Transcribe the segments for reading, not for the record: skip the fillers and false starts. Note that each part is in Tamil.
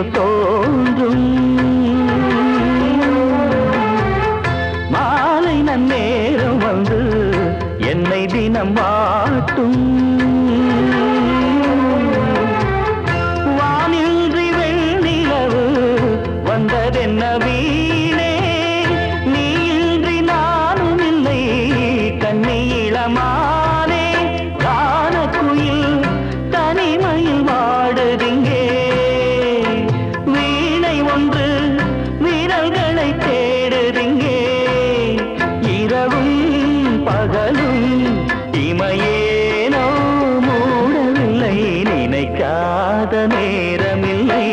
நினைவு தோன்றும் மாலை நன்னேரம் வந்து என்னை தினம் வாட்டும் வானின்றி வெண்ணிலவு வந்ததென்ன வீணே நீ இன்றி நானும் இல்லை கண்ணி இளமானே கானக்குயில் தனிமையில் வாடுதிங்கே வீணை ஒன்று வீரர்களை தேடுதிங்கே இரவும் பகலும் இமையேனோ மூடவில்லை நினைக்காத நேரமில்லை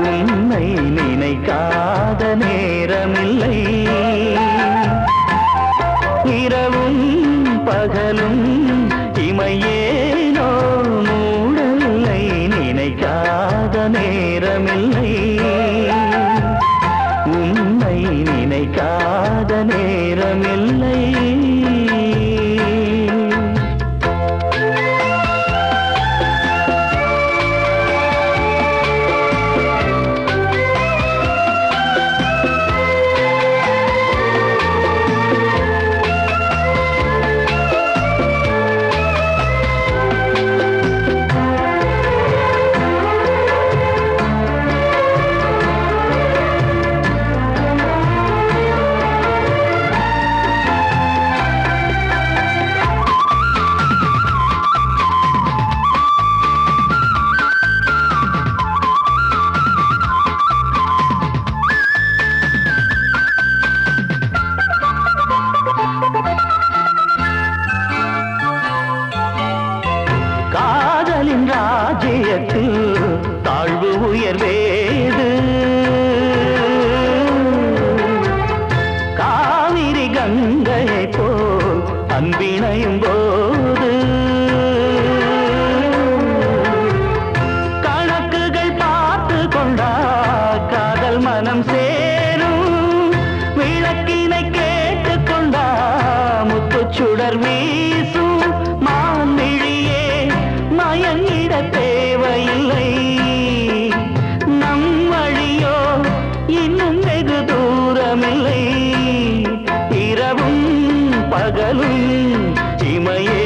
உன்னை நினைக்காத நேரமில்லை இரவும் பகலும் இமையேனோ மூடவில்லை நினைக்காத நேரமில்லை உன்னை நினைக்காத நேரமில்லை காதலின் ராஜ்யத்தில் தாழ்வு உயர்வேது காவிரி கங்கையை போல் அன்பினையும் போது கணக்குகள் பார்த்து கொண்டா காதல் மனம் சேரும் விளக்கினை கேட்டுக்கொண்டா முத்துச்சுடர் வீசும் மான்மிழியே மயங்கிட தேவையில்லை நம் வழியோ இன்னும் வெகு தூரமில்லை இரவும் பகலும் இமையே